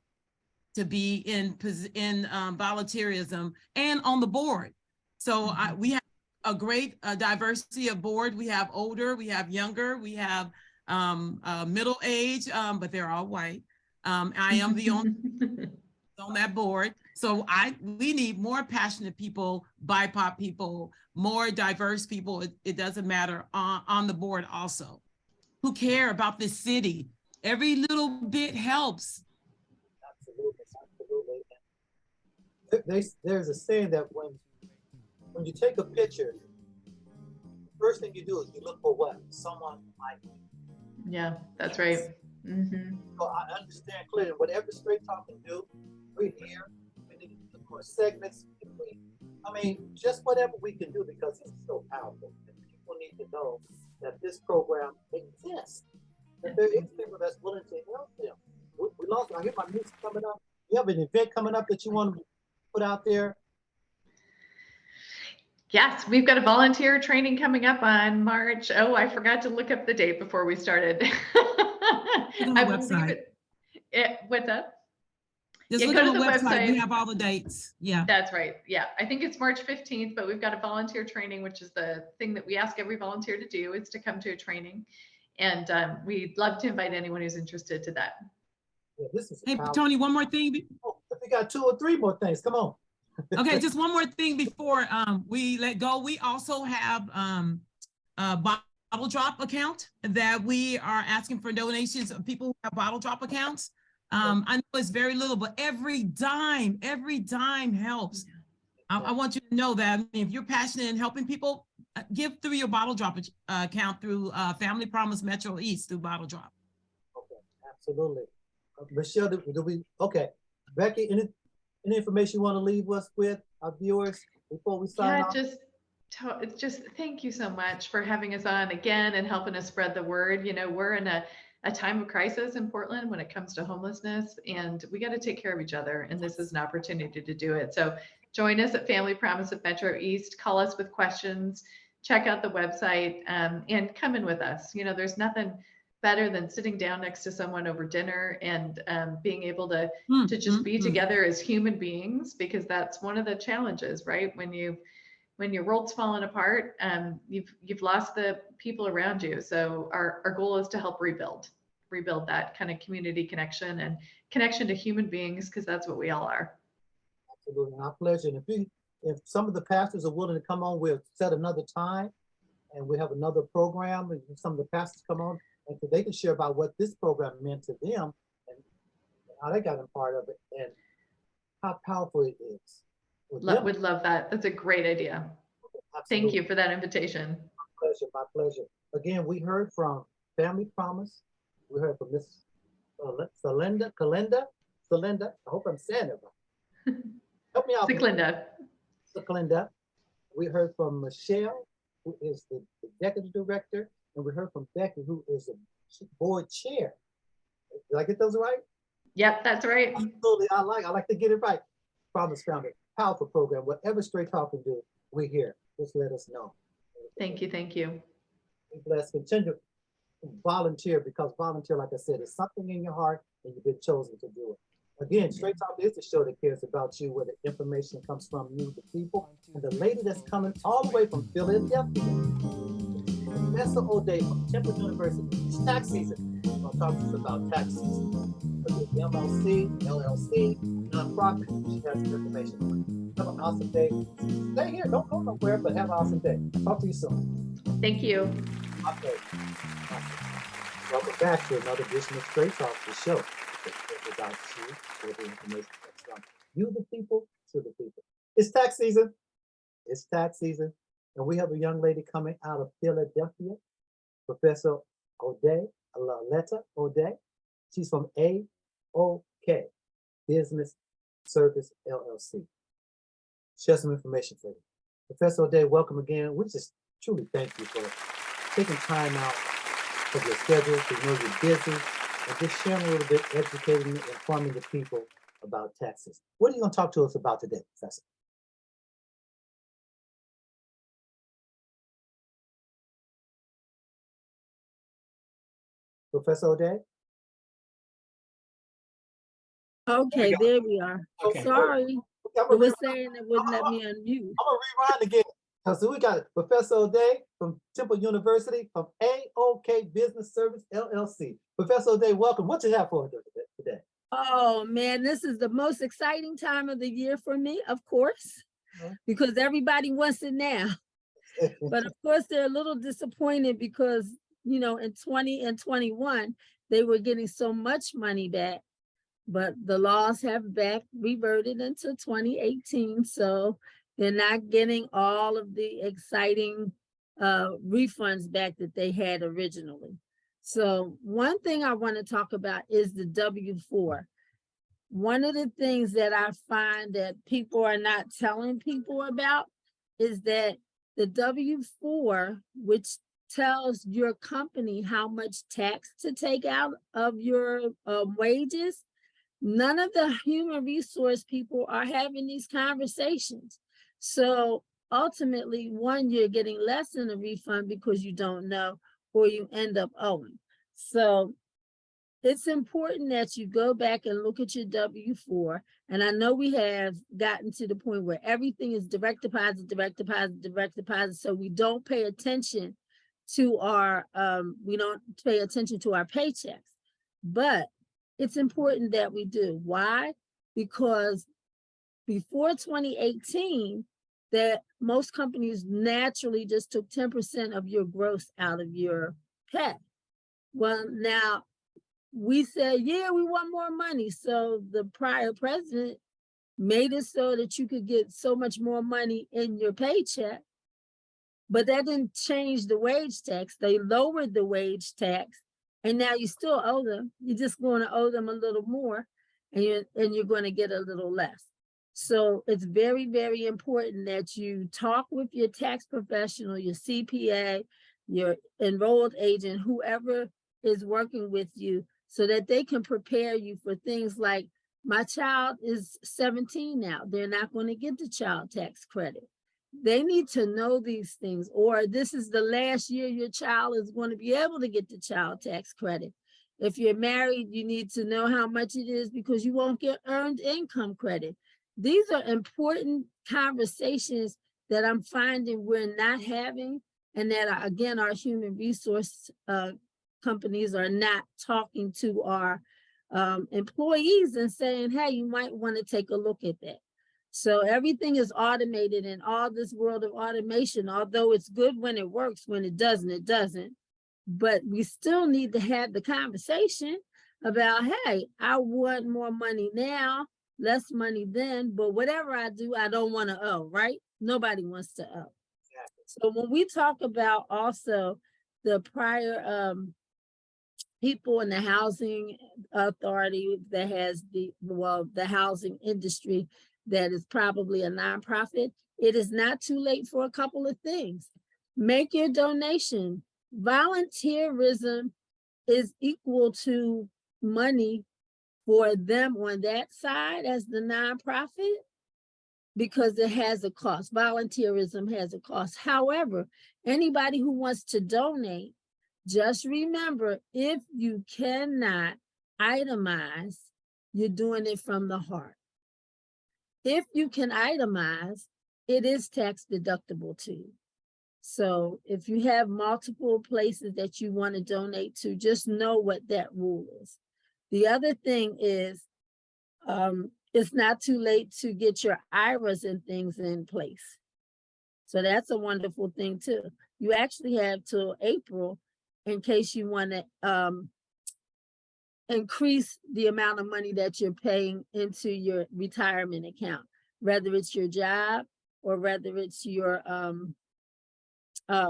to be in volunteerism and on the board. So we have a great diversity of board. We have older, we have younger, we have middle age, but they're all white. I am the only on that board. So we need more passionate people, BIPOC people, more diverse people. It doesn't matter on the board also, who care about this city. Every little bit helps. Absolutely. There's a saying that when you take a picture, the first thing you do is you look for what? Someone like you. Yeah, that's right. Mm-hmm. So I understand clearly whatever Straight Talk can do, we're here. We need to do more segments. I mean, just whatever we can do, because it's so powerful. And people need to know that this program exists. That there is people that's willing to help them. We lost. I hear my music coming up. You have an event coming up that you want to put out there? Yes, we've got a volunteer training coming up on March. Oh, I forgot to look up the date before we started. I believe what's up? Just look on the website. We have all the dates. Yeah. That's right. Yeah. I think it's March 15th, but we've got a volunteer training, which is the thing that we ask every volunteer to do, is to come to a training. And we'd love to invite anyone who's interested to that. Yeah, this is hey, Tony, one more thing. Oh, we got 2 or 3 more things. Come on. Okay, just one more thing before we let go. We also have a bottle drop account that we are asking for donations of people who have bottle drop accounts. I know it's very little, but every dime helps. I want you to know that. I mean, if you're passionate in helping people, give through your bottle drop account through Family Promise Metro East through bottle drop. Okay, absolutely. Michele, do we? Okay, Beckie, any information you want to leave us with our viewers before we sign off? Just thank you so much for having us on again and helping us spread the word. You know, we're in a time of crisis in Portland when it comes to homelessness, and we got to take care of each other. And this is an opportunity to do it. So join us at Family Promise of Metro East. Call us with questions. Check out the website and come in with us. You know, there's nothing better than sitting down next to someone over dinner and being able to just be together as human beings, because that's one of the challenges, right? When your world's fallen apart, you've lost the people around you. So our goal is to help rebuild that kind of community connection and connection to human beings, because that's what we all are. Absolutely, our pleasure. And if some of the pastors are willing to come on, we'll set another time and we have another program, and some of the pastors come on and they can share about what this program meant to them and how they got a part of it and how powerful it is. Would love that. That's a great idea. Thank you for that invitation. My pleasure. Again, we heard from Family Promise. We heard from Miss Seclenda. I hope I'm saying it right. Help me out. Seclenda. We heard from Michele, who is the executive director, and we heard from Beckie, who is the board chair. Did I get those right? Yep, that's right. Absolutely, I like to get it right. Promise Founded, powerful program. Whatever Straight Talk can do, we're here. Just let us know. Thank you. Be blessed. Continue to volunteer, because volunteer, like I said, is something in your heart and you've been chosen to do it. Again, Straight Talk is the show that cares about you, where the information comes from you, the people. And the lady that's coming all the way from Philadelphia, Parris-Olday from Temple University. It's tax season. We're going to talk to us about tax season. The LLC, nonprofit. She has some information. Have an awesome day. Stay here. Don't go nowhere, but have an awesome day. Talk to you soon. Thank you. Okay. Welcome back to another edition of Straight Talk, the show. It's about you, where the information comes from. You, the people, to the people. It's tax season. It's tax season. And we have a young lady coming out of Philadelphia, Professor Alletta O'Day. She's from AOK, Business Service LLC. Share some information for you. Professor O'Day, welcome again. We just truly thank you for taking time out of your schedule, to know you're busy, and just sharing a little bit, educating and informing the people about taxes. What are you going to talk to us about today, Professor? Professor O'Day? Okay, there we are. Okay. Sorry, it was saying it wouldn't let me unmute. I'm gonna rewind again. So we got Professor O'Day from Temple University, from AOK Business Service LLC. Professor O'Day, welcome. What you have for us today? Oh man, this is the most exciting time of the year for me, of course, because everybody wants it now. But of course, they're a little disappointed because, you know, in 20 and 21, they were getting so much money back, but the laws have back reverted into 2018. So they're not getting all of the exciting refunds back that they had originally. So one thing I want to talk about is the W-4. One of the things that I find that people are not telling people about is that the W-4, which tells your company how much tax to take out of your wages, none of the human resource people are having these conversations. So ultimately, one, you're getting less in a refund because you don't know, or you end up owing. So it's important that you go back and look at your W-4. And I know we have gotten to the point where everything is direct deposit, direct deposit, direct deposit. So we don't pay attention to our paychecks. But it's important that we do. Why? Because before 2018, that most companies naturally just took 10% of your gross out of your pay. Well, now we said, yeah, we want more money. So the prior president made it so that you could get so much more money in your paycheck, but that didn't change the wage tax. They lowered the wage tax, and now you still owe them. You're just going to owe them a little more, and you're going to get a little less. So it's very, very important that you talk with your tax professional, your CPA, your enrolled agent, whoever is working with you, so that they can prepare you for things like, my child is 17 now. They're not going to get the child tax credit. They need to know these things, or this is the last year your child is going to be able to get the child tax credit. If you're married, you need to know how much it is because you won't get earned income credit. These are important conversations that I'm finding we're not having, and that, again, our human resource companies are not talking to our employees and saying, hey, you might want to take a look at that. So everything is automated in all this world of automation, although it's good when it works. When it doesn't, it doesn't. But we still need to have the conversation about, hey, I want more money now, less money then, but whatever I do, I don't want to owe, right? Nobody wants to owe. So when we talk about also the prior people in the housing authority that has the housing industry that is probably a nonprofit, it is not too late for a couple of things. Make your donation. Volunteerism is equal to money for them on that side as the nonprofit, because it has a cost. Volunteerism has a cost. However, anybody who wants to donate, just remember, if you cannot itemize, you're doing it from the heart. If you can itemize, it is tax deductible to you. So if you have multiple places that you want to donate to, just know what that rule is. The other thing is, it's not too late to get your IRAs and things in place. So that's a wonderful thing too. You actually have till April in case you want to increase the amount of money that you're paying into your retirement account, whether it's your job or whether it's your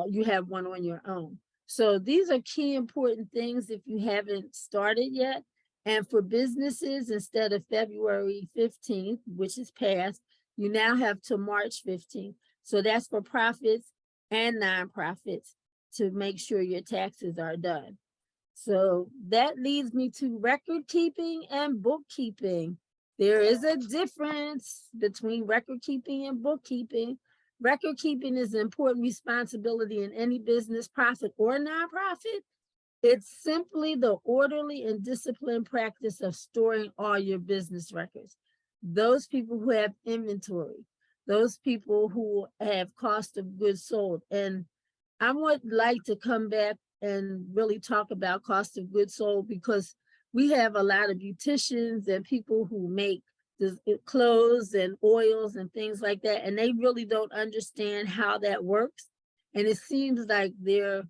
you have one on your own. So these are key important things if you haven't started yet. And for businesses, instead of February 15th, which is past, you now have to March 15th. So that's for profits and nonprofits to make sure your taxes are done. So that leads me to record keeping and bookkeeping. There is a difference between record keeping and bookkeeping. Record keeping is an important responsibility in any business, profit or nonprofit. It's simply the orderly and disciplined practice of storing all your business records. Those people who have inventory, those people who have cost of goods sold. And I would like to come back and really talk about cost of goods sold, because we have a lot of beauticians and people who make clothes and oils and things like that, and they really don't understand how that works. And it seems like they're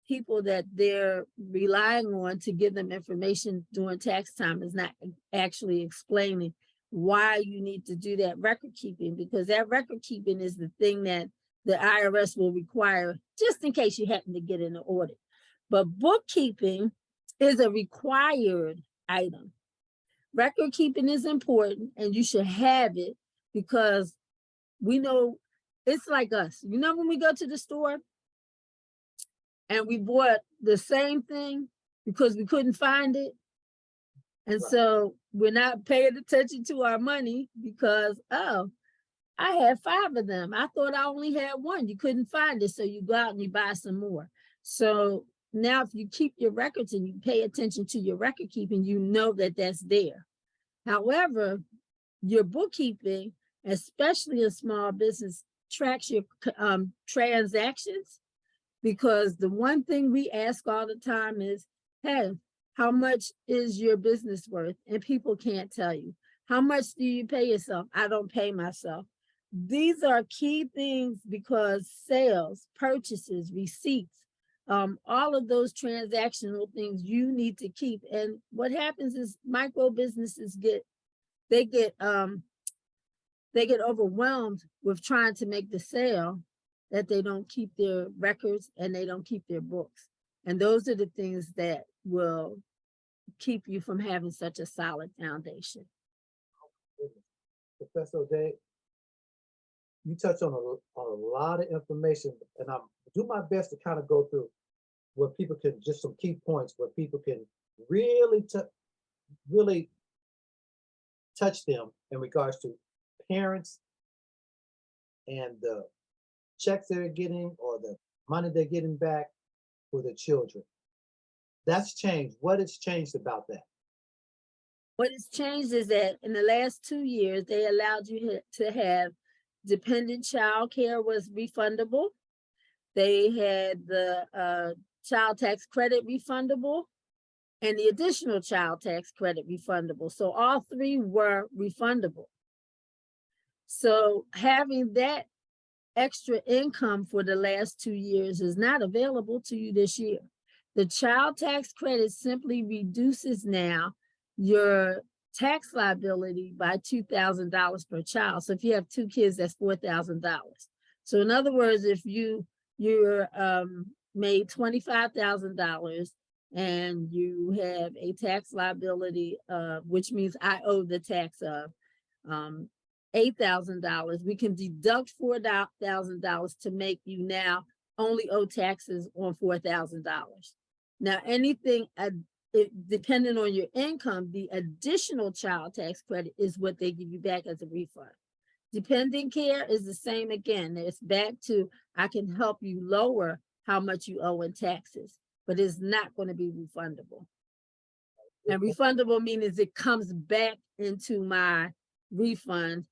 people that they're relying on to give them information during tax time is not actually explaining why you need to do that record keeping, because that record keeping is the thing that the IRS will require just in case you happen to get in an audit. But bookkeeping is a required item. Record keeping is important and you should have it, because we know it's like us. You know, when we go to the store and we bought the same thing because we couldn't find it. And so we're not paying attention to our money because, oh, I had 5 of them. I thought I only had 1. You couldn't find it. So you go out and you buy some more. So now if you keep your records and you pay attention to your record keeping, you know that that's there. However, your bookkeeping, especially a small business, tracks your transactions, because the one thing we ask all the time is, hey, how much is your business worth? And people can't tell you. How much do you pay yourself? I don't pay myself. These are key things, because sales, purchases, receipts, all of those transactional things you need to keep. And what happens is micro businesses get overwhelmed with trying to make the sale, that they don't keep their records and they don't keep their books. And those are the things that will keep you from having such a solid foundation. Professor O'Day, you touch on a lot of information, and I'll do my best to kind of go through where people can, just some key points where people can really touch them in regards to parents and the checks they're getting or the money they're getting back for the children. That's changed. What has changed about that? What has changed is that in the last 2 years, they allowed you to have dependent child care was refundable. They had the child tax credit refundable and the additional child tax credit refundable. So all 3 were refundable. So having that extra income for the last 2 years is not available to you this year. The child tax credit simply reduces now your tax liability by $2,000 per child. So if you have 2 kids, that's $4,000. So in other words, if you're made $25,000 and you have a tax liability, which means I owe the tax of $8,000, we can deduct $4,000 to make you now only owe taxes on $4,000. Now, anything depending on your income, the additional child tax credit is what they give you back as a refund. Dependent care is the same again. It's back to, I can help you lower how much you owe in taxes, but it's not going to be refundable. And refundable means it comes back into my refund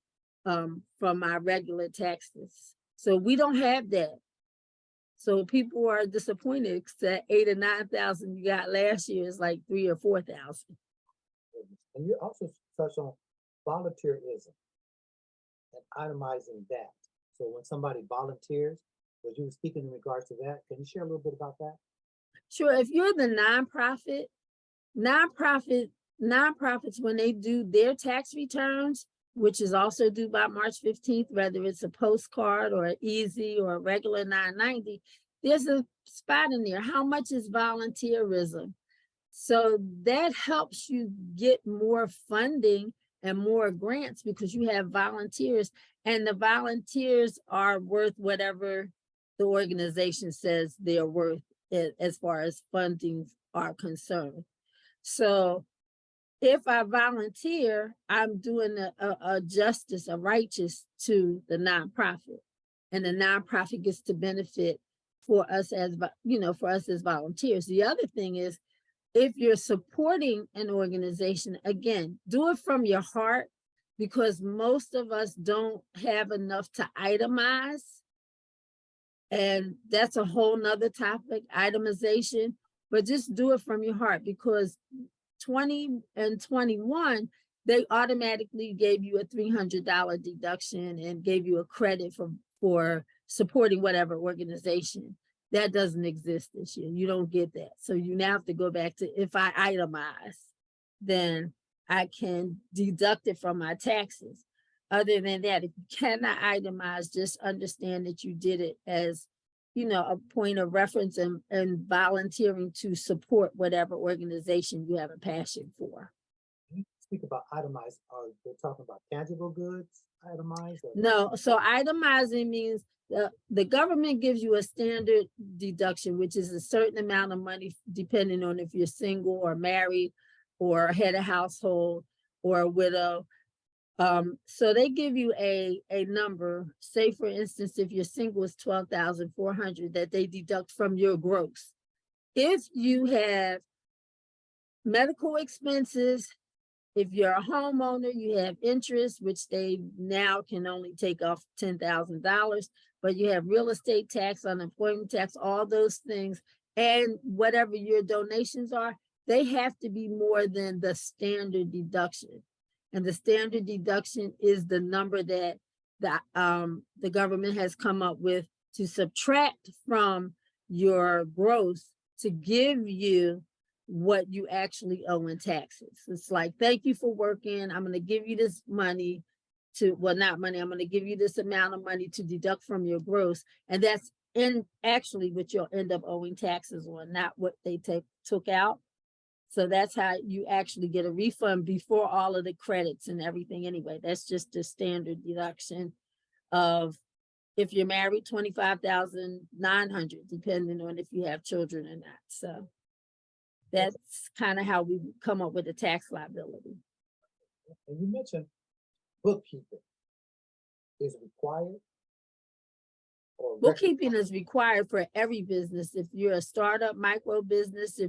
from my regular taxes. So we don't have that. So people are disappointed because that 8,000 or 9,000 you got last year is like 3,000 or 4,000. And you also touched on volunteerism and itemizing that. So when somebody volunteers, was you speaking in regards to that? Can you share a little bit about that? Sure. If you're the nonprofits, when they do their tax returns, which is also due by March 15th, whether it's a postcard or an easy or a regular 990, there's a spot in there. How much is volunteerism? So that helps you get more funding and more grants because you have volunteers, and the volunteers are worth whatever the organization says they're worth as far as fundings are concerned. So if I volunteer, I'm doing a justice, a righteous to the nonprofit, and the nonprofit gets to benefit for us as, for us as volunteers. The other thing is, if you're supporting an organization, again, do it from your heart, because most of us don't have enough to itemize. And that's a whole nother topic, itemization, but just do it from your heart, because 20 and 21, they automatically gave you a $300 deduction and gave you a credit for supporting whatever organization. That doesn't exist this year. You don't get that. So you now have to go back to, if I itemize, then I can deduct it from my taxes. Other than that, if you cannot itemize, just understand that you did it as, a point of reference and volunteering to support whatever organization you have a passion for. When you speak about itemized, are they talking about tangible goods itemized? No, so itemizing means the government gives you a standard deduction, which is a certain amount of money, depending on if you're single or married or head of household or a widow. So they give you a number. Say, for instance, if you're single, it's $12,400 that they deduct from your gross. If you have medical expenses, if you're a homeowner, you have interest, which they now can only take off $10,000, but you have real estate tax, unemployment tax, all those things, and whatever your donations are, they have to be more than the standard deduction. And the standard deduction is the number that the government has come up with to subtract from your gross to give you what you actually owe in taxes. It's like, thank you for working. I'm going to give you this money not money, I'm going to give you this amount of money to deduct from your gross. And that's actually what you'll end up owing taxes on, not what they took out. So that's how you actually get a refund before all of the credits and everything anyway. That's just the standard deduction of, if you're married, $25,900, depending on if you have children or not. So that's kind of how we come up with a tax liability. And you mentioned bookkeeping is required. Bookkeeping is required for every business. If you're a startup, micro business,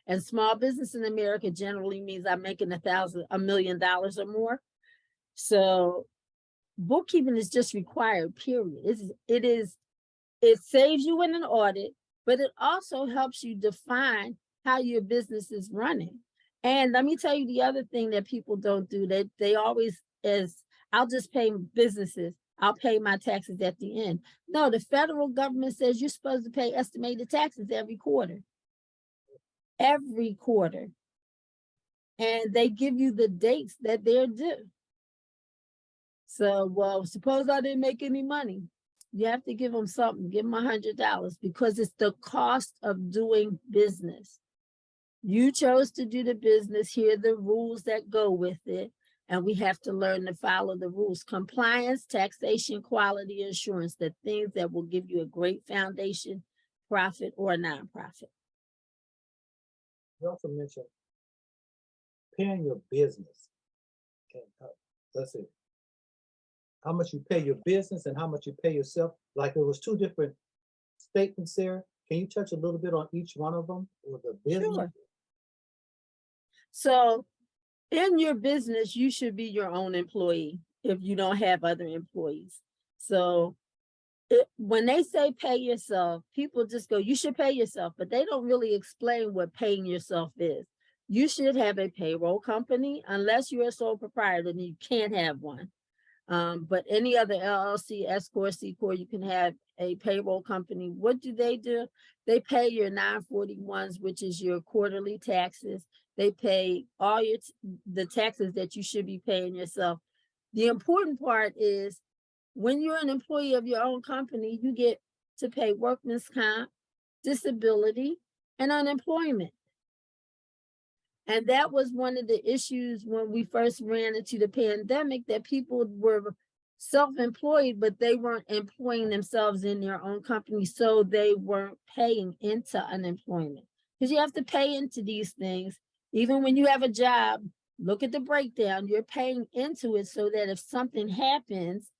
and small business in America generally means I'm making $1 million or more. So bookkeeping is just required, period. It saves you in an audit, but it also helps you define how your business is running. And let me tell you the other thing that people don't do, that they always I'll just pay businesses. I'll pay my taxes at the end. No, the federal government says you're supposed to pay estimated taxes every quarter. Every quarter. And they give you the dates that they're due. So, well, suppose I didn't make any money. You have to give them something. Give them $100 because it's the cost of doing business. You chose to do the business. Here are the rules that go with it. And we have to learn to follow the rules. Compliance, taxation, quality assurance, the things that will give you a great foundation, profit or nonprofit. You also mentioned paying your business. And, let's see, how much you pay your business and how much you pay yourself. Like there was two different statements there. Can you touch a little bit on each one of them or the business? Sure. So in your business, you should be your own employee if you don't have other employees. So when they say pay yourself, people just go, you should pay yourself, but they don't really explain what paying yourself is. You should have a payroll company unless you're a sole proprietor, then you can't have one. But any other LLC, S Corp, C Corp, you can have a payroll company. What do? They pay your 941s, which is your quarterly taxes. They pay all the taxes that you should be paying yourself. The important part is when you're an employee of your own company, you get to pay workman's comp, disability, and unemployment. And that was one of the issues when we first ran into the pandemic, that people were self-employed, but they weren't employing themselves in their own company. So they weren't paying into unemployment because you have to pay into these things. Even when you have a job, look at the breakdown, you're paying into it so that if something happens,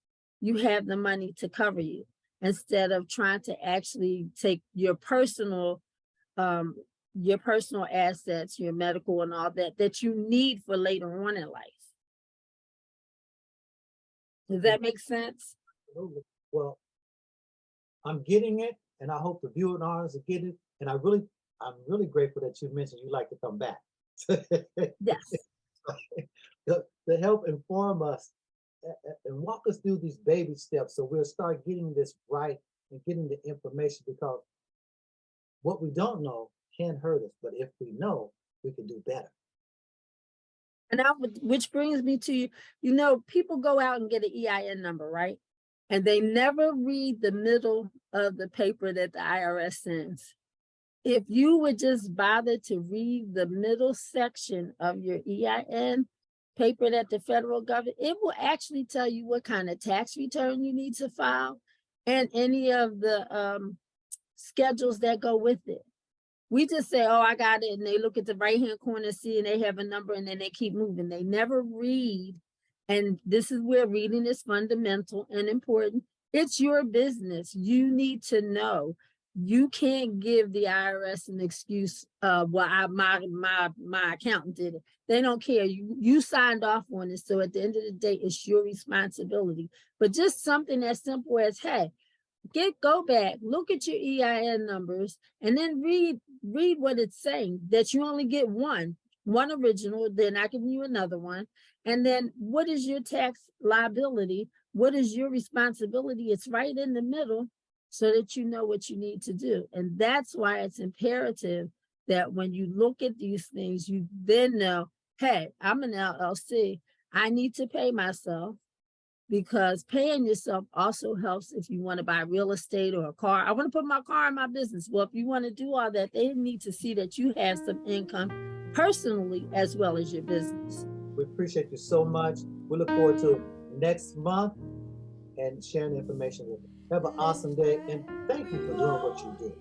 you have the money to cover you instead of trying to actually take your personal assets, your medical and all that you need for later on in life. Does that make sense? Absolutely. Well, I'm getting it, and I hope the viewing audience get it. And I'm really grateful that you mentioned you like to come back. Yes. To help inform us and walk us through these baby steps so we'll start getting this right and getting the information, because what we don't know can hurt us, but if we know, we can do better. And which brings me to, people go out and get an EIN number, right? And they never read the middle of the paper that the IRS sends. If you would just bother to read the middle section of your EIN paper that the federal government, it will actually tell you what kind of tax return you need to file and any of the schedules that go with it. We just say, oh, I got it. And they look at the right-hand corner, see, and they have a number, and then they keep moving. They never read. And this is where reading is fundamental and important. It's your business. You need to know. You can't give the IRS an excuse, my accountant did it. They don't care. You signed off on it. So at the end of the day, it's your responsibility. But just something as simple as, hey, go back, look at your EIN numbers, and then read what it's saying, that you only get one original, they're not giving you another one. And then what is your tax liability? What is your responsibility? It's right in the middle so that you know what you need to do. And that's why it's imperative that when you look at these things, you then know, hey, I'm an LLC. I need to pay myself, because paying yourself also helps if you want to buy real estate or a car. I want to put my car in my business. Well, if you want to do all that, they need to see that you have some income personally as well as your business. We appreciate you so much. We look forward to next month and sharing the information with you. Have an awesome day, and thank you for doing what you do.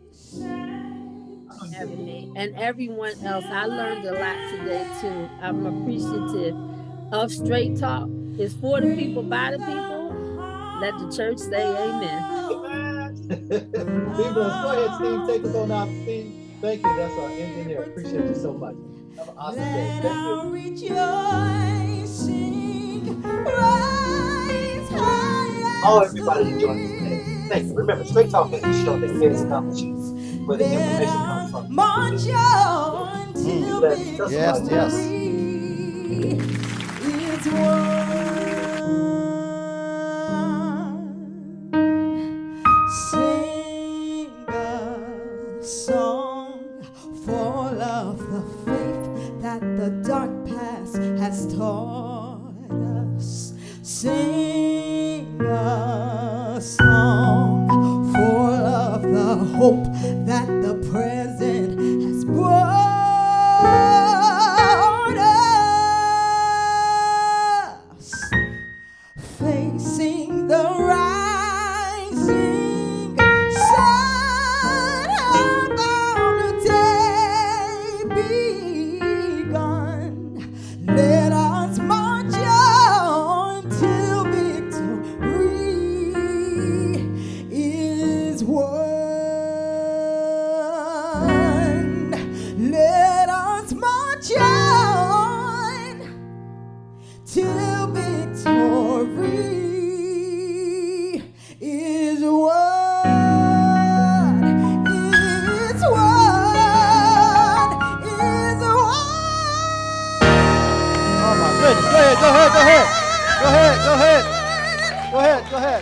Having me and everyone else. I learned a lot today too. I'm appreciative of Straight Talk. It's for the people, by the people. Let the church say amen. Be blessed. Go ahead, Steve. Take us on out. Steve, thank you. That's our engineer. Appreciate you so much. Have an awesome day. Thank you. All everybody who joined us today. Thank you. Remember, Straight Talk is the show that cares about you, where the information comes from. Yes. Sing a song full of the faith that the dark past has taught us. Sing a song hope that the present has brought us, facing the rising sun, about a day begun. Let us march on till victory is won. Let us march on till victory is won. Is won. Is won. Oh my goodness. Go ahead.